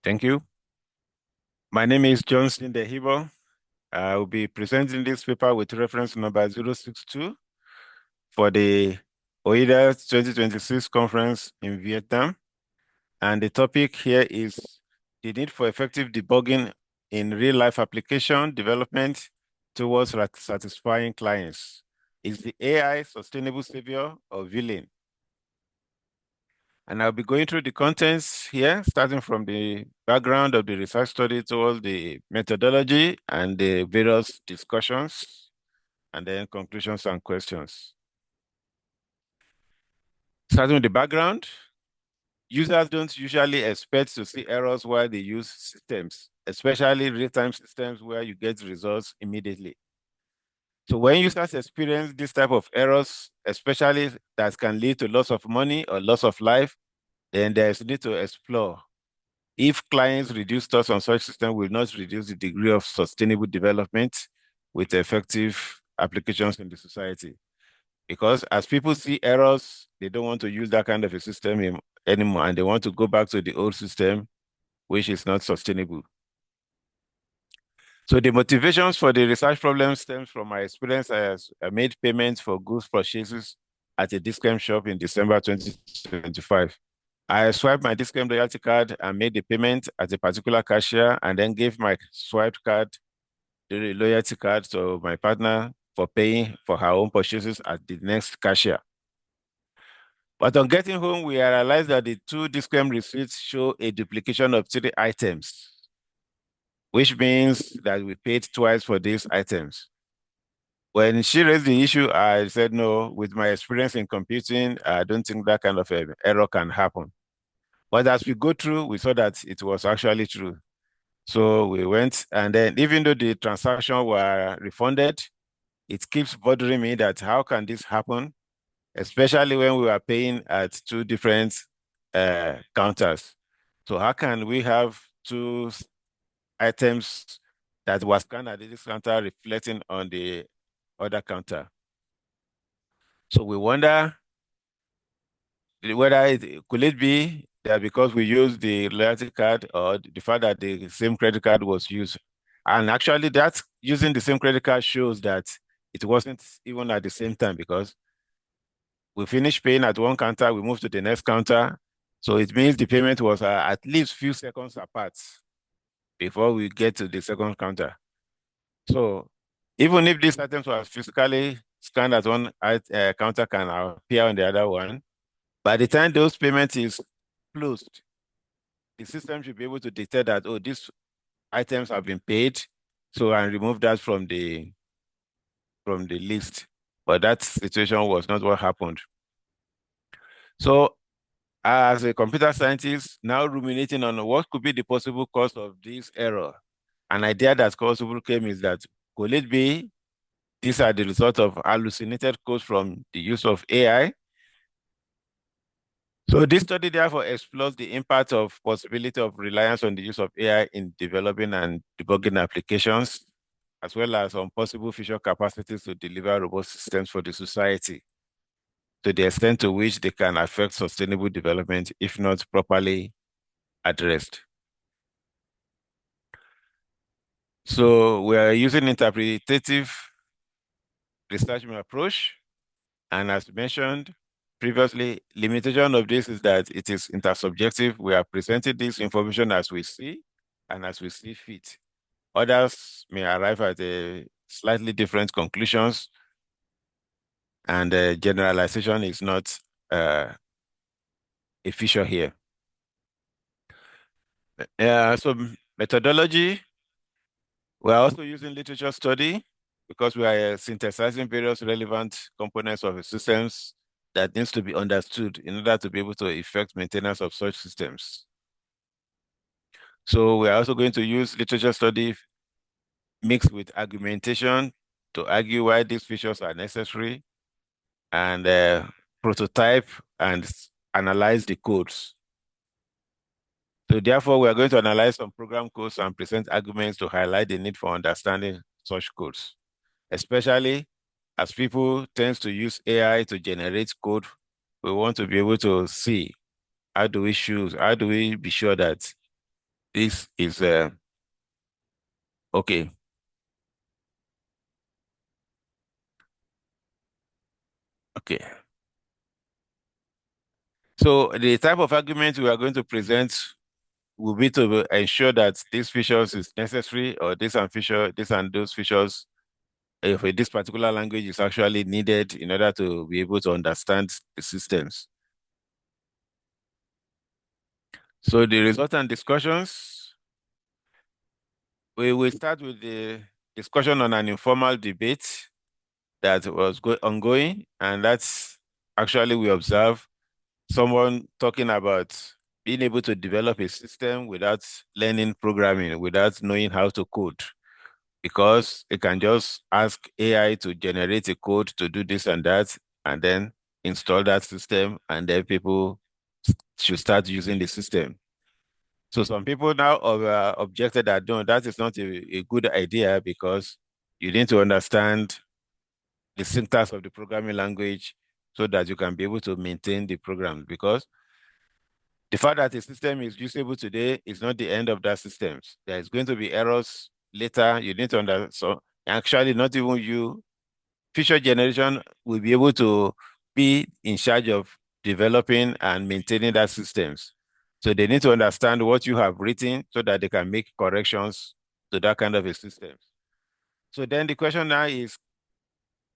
Thank you. My name is Dehinbo. I will be presenting this paper with reference number 062 for the OIDA 2026 conference in Vietnam. And the topic here is the need for effective debugging in real-life application development towards satisfying clients. Is the AI sustainable savior or villain? And I'll be going through the contents here, starting from the background of the research study towards the methodology and the various discussions, and then conclusions and questions. Starting with the background, users don't usually expect to see errors while they use systems, especially real-time systems where you get results immediately. So when users experience this type of errors, especially that can lead to loss of money or loss of life, then there is a need to explore if clients reduce trust on such system will not reduce the degree of sustainable development with effective applications in the society. Because as people see errors, they don't want to use that kind of a system anymore, and they want to go back to the old system, which is not sustainable. So the motivations for the research problem stems from my experience as I made payments for goods purchases at a discount shop in December 2025. I swiped my discount loyalty card and made the payment at a particular cashier and then gave my swiped card, the loyalty card, to my partner for paying for her own purchases at the next cashier. But on getting home, we realized that the two discount receipts show a duplication of 3 items, which means that we paid twice for these items. When she raised the issue, I said, no, with my experience in computing, I don't think that kind of error can happen. But as we go through, we saw that it was actually true. So we went, and then even though the transaction were refunded, it keeps bothering me that how can this happen, especially when we were paying at 2 different counters. So how can we have 2 items that was scanned at this counter reflecting on the other counter? So we wonder whether could it be that because we used the loyalty card or the fact that the same credit card was used. And actually that using the same credit card shows that it wasn't even at the same time because we finished paying at one counter, we moved to the next counter. So it means the payment was at least few seconds apart before we get to the second counter. So even if these items were physically scanned at one counter can appear on the other one, by the time those payments is closed, the system should be able to detect that, oh, these items have been paid, so and remove that from the list. But that situation was not what happened. So as a computer scientist, now ruminating on what could be the possible cause of this error, an idea that possible came is that could it be these are the result of hallucinated codes from the use of AI? So this study therefore explores the impact of possibility of reliance on the use of AI in developing and debugging applications, as well as on possible future capacities to deliver robust systems for the society, to the extent to which they can affect sustainable development if not properly addressed. So we are using interpretative research approach, and as mentioned previously, limitation of this is that it is intersubjective. We are presenting this information as we see and as we see fit. Others may arrive at a slightly different conclusions, and generalization is not a feature here. So methodology, we are also using literature study because we are synthesizing various relevant components of the systems that needs to be understood in order to be able to effect maintenance of such systems. So we are also going to use literature study mixed with argumentation to argue why these features are necessary, and prototype and analyze the codes. So therefore, we are going to analyze some program codes and present arguments to highlight the need for understanding such codes, especially as people tend to use AI to generate code. We want to be able to see how do we be sure that This is okay. Okay. So the type of argument we are going to present will be to ensure that these features is necessary, or this and those features if this particular language is actually needed in order to be able to understand the systems. So the resultant discussions, we will start with the discussion on an informal debate that was ongoing, and that's actually we observe someone talking about being able to develop a system without learning programming, without knowing how to code, because it can just ask AI to generate a code to do this and that, and then install that system, and then people should start using the system. So some people now have objected that no, that is not a good idea, because you need to understand the syntax of the programming language so that you can be able to maintain the program. Because the fact that a system is usable today is not the end of that system. There is going to be errors later. You need to understand. So actually, not even you, future generation will be able to be in charge of developing and maintaining that systems. So they need to understand what you have written so that they can make corrections to that kind of a system. So then the question now is,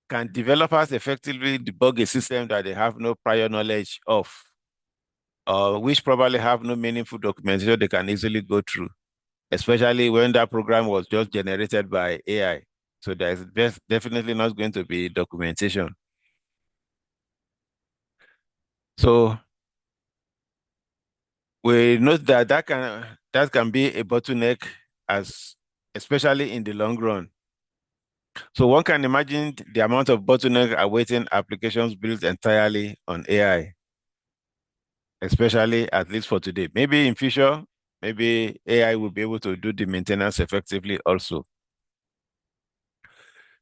can developers effectively debug a system that they have no prior knowledge of, or which probably have no meaningful documentation they can easily go through, especially when that program was just generated by AI? So there's definitely not going to be documentation. So we note that that can be a bottleneck, as especially in the long run. So one can imagine the amount of bottleneck awaiting applications built entirely on AI, especially at least for today. Maybe in future, maybe AI will be able to do the maintenance effectively also.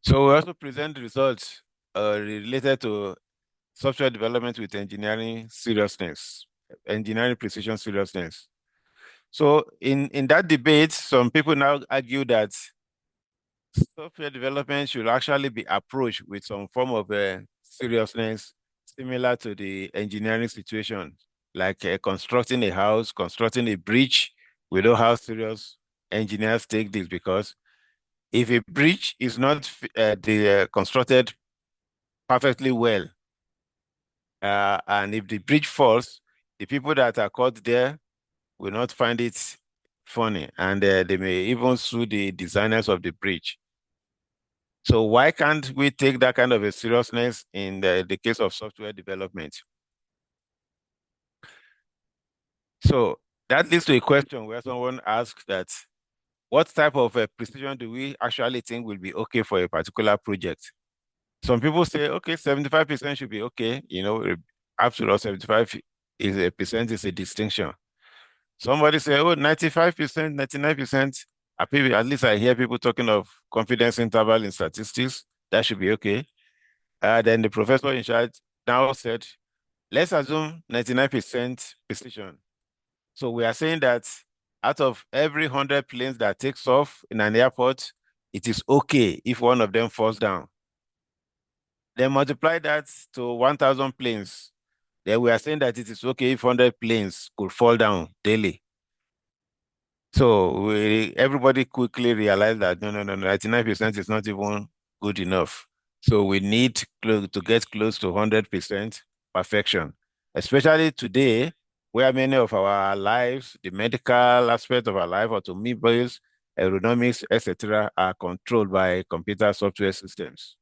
So we also present the results related to software development with engineering seriousness, engineering precision seriousness. So in that debate, some people now argue that software development should actually be approached with some form of seriousness similar to the engineering situation, like constructing a house, constructing a bridge. We know how serious engineers take this, because if a bridge is not constructed perfectly well, and if the bridge falls, the people that are caught there will not find it funny, and they may even sue the designers of the bridge. So why can't we take that kind of a seriousness in the case of software development? So that leads to a question where someone asks that, what type of precision do we actually think will be okay for a particular project? Some people say, okay, 75% should be okay. After all, 75 is a percent is a distinction. Somebody say, oh, 95%, 99%. At least I hear people talking of confidence interval in statistics. That should be okay. Then the professor in charge now said, let's assume 99% precision. So we are saying that out of every 100 planes that takes off in an airport, it is okay if one of them falls down. Then multiply that to 1,000 planes. Then we are saying that it is okay if 100 planes could fall down daily. So everybody quickly realized that no, 99% is not even good enough. So we need to get close to 100% perfection, especially today, where many of our lives, the medical aspect of our life, automobiles, aerodynamics, etc., are controlled by computer software systems.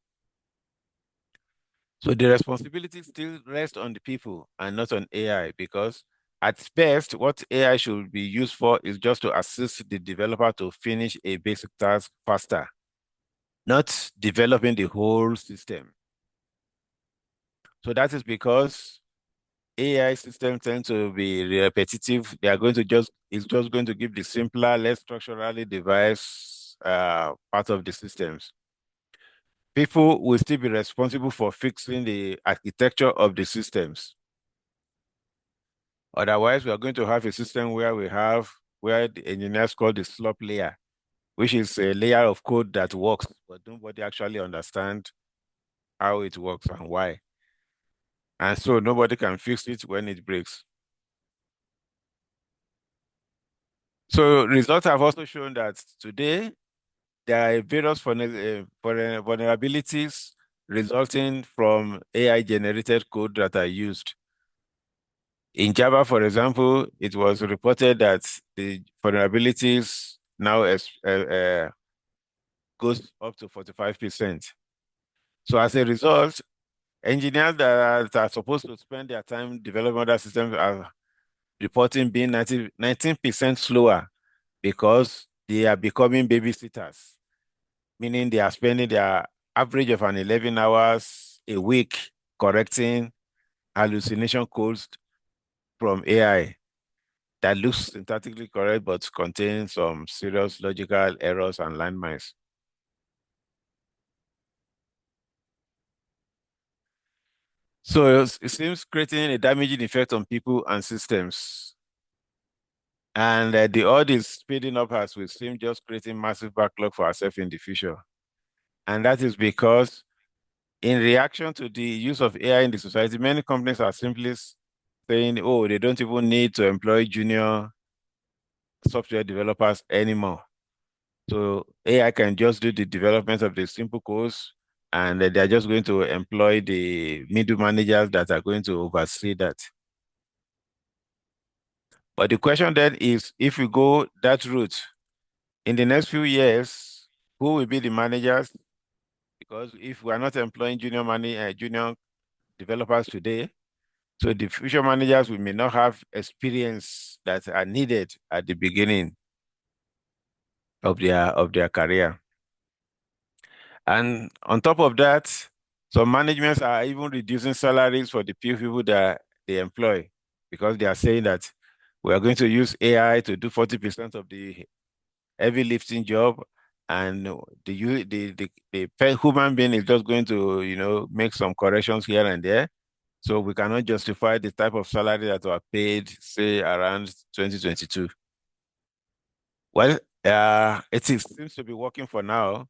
So the responsibility still rests on the people and not on AI, because at best, what AI should be used for is just to assist the developer to finish a basic task faster, not developing the whole system. So that is because AI systems tend to be repetitive. It's just going to give the simpler, less structurally devised part of the systems. People will still be responsible for fixing the architecture of the systems. Otherwise, we are going to have a system where we have where the engineers call the slop layer, which is a layer of code that works, but nobody actually understands how it works and why. And so nobody can fix it when it breaks. So results have also shown that today there are various vulnerabilities resulting from AI-generated code that are used. In Java, for example, it was reported that the vulnerabilities now goes up to 45%. So as a result, engineers that are supposed to spend their time developing other systems are reporting being 19% slower because they are becoming babysitters, meaning they are spending their average of an 11 hours a week correcting hallucination codes from AI that looks syntactically correct but contains some serious logical errors and landmines. So it seems creating a damaging effect on people and systems. And the odd is speeding up as we seem just creating massive backlog for ourselves in the future. And that is because in reaction to the use of AI in the society, many companies are simply saying, oh, they don't even need to employ junior software developers anymore. So AI can just do the development of the simple codes, and they're just going to employ the middle managers that are going to oversee that. But the question then is, if we go that route, in the next few years, who will be the managers? Because if we are not employing junior developers today, so the future managers we may not have experience that are needed at the beginning of their career. And on top of that, some managements are even reducing salaries for the few people that they employ because they are saying that we are going to use AI to do 40% of the heavy lifting job, and the human being is just going to make some corrections here and there. So we cannot justify the type of salary that were paid, say, around 2022. Well, seems to be working for now,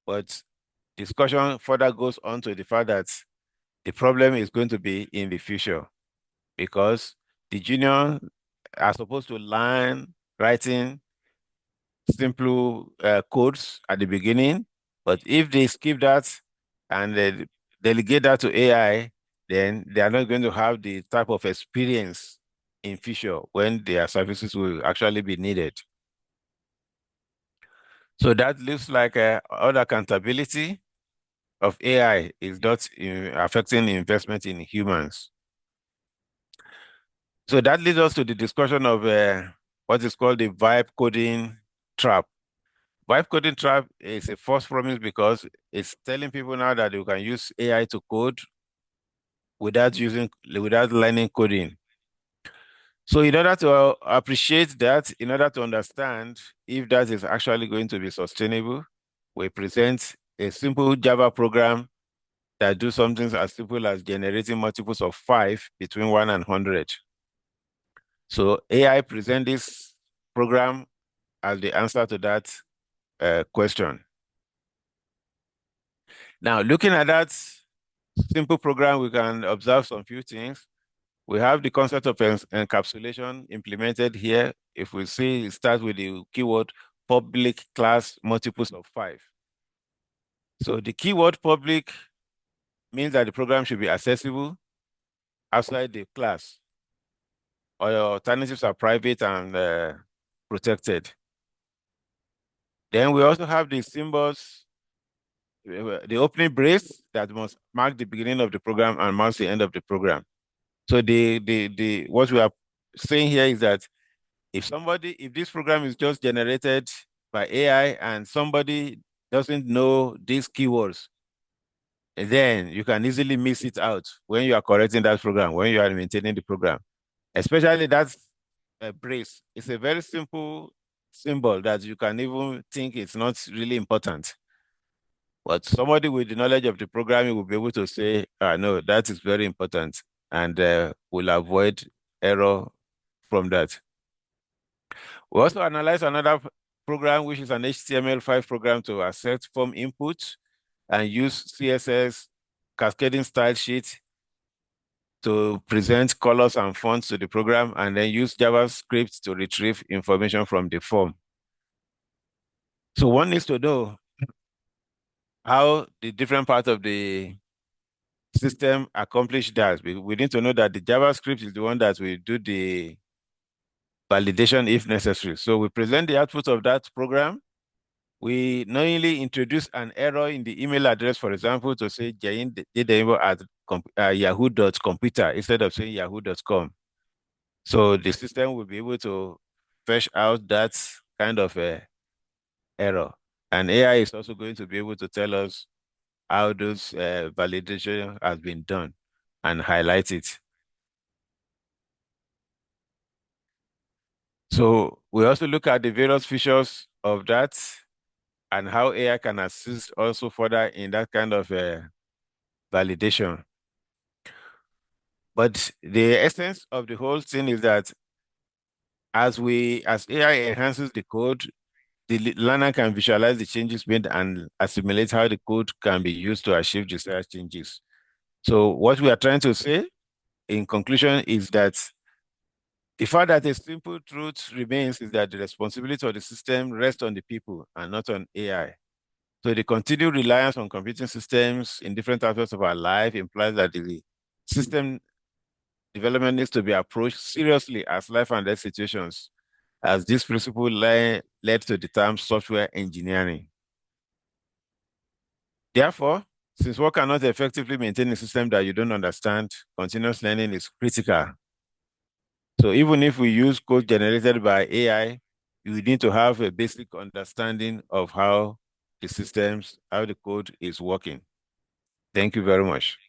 but discussion further goes on to the fact that the problem is going to be in the future because the junior are supposed to learn writing simple codes at the beginning, but if they skip that and they delegate that to AI, then they are not going to have the type of experience in future when their services will actually be needed. So that looks like all accountability of AI is not affecting investment in humans. So that leads us to the discussion of what is called the vibe coding trap. Vibe coding trap is a false promise because it's telling people now that you can use AI to code without learning coding. So in order to appreciate that, in order to understand if that is actually going to be sustainable, we present a simple Java program that do something as simple as generating multiples of 5 between 1 and 100. So AI present this program as the answer to that question. Now, looking at that simple program, we can observe some few things. We have the concept of encapsulation implemented here. If we see, it starts with the keyword public class multiples of 5. So the keyword public means that the program should be accessible outside the class, or your alternatives are private and protected. Then we also have the symbols, the opening brace that must mark the beginning of the program and mark the end of the program. So what we are saying here is that if this program is just generated by AI and somebody doesn't know these keywords, then you can easily miss it out when you are correcting that program, when you are maintaining the program. Especially that brace. It's a very simple symbol that you can even think it's not really important. But somebody with the knowledge of the programming will be able to say, no, that is very important, and will avoid error from that. We also analyze another program, which is an HTML5 program to accept form input and use CSS cascading style sheet to present colors and fonts to the program, and then use JavaScript to retrieve information from the form. So one needs to know how the different parts of the system accomplish that. We need to know that the JavaScript is the one that will do the validation if necessary. So we present the output of that program. We knowingly introduce an error in the email address, for example, to say jdehinbo at yahoo.computer instead of saying yahoo.com. So the system will be able to fetch out that kind of error. And AI is also going to be able to tell us how those validation has been done and highlight it. So we also look at the various features of that and how AI can assist also further in that kind of validation. But the essence of the whole thing is that as AI enhances the code, the learner can visualize the changes made and assimilate how the code can be used to achieve desired changes. So what we are trying to say in conclusion is that the fact that a simple truth remains is that the responsibility of the system rests on the people and not on AI. So the continued reliance on computing systems in different aspects of our life implies that the system development needs to be approached seriously as life and death situations, as this principle led to the term software engineering. Therefore, since one cannot effectively maintain a system that you don't understand, continuous learning is critical. So even if we use code generated by AI, you need to have a basic understanding of how the code is working. Thank you very much.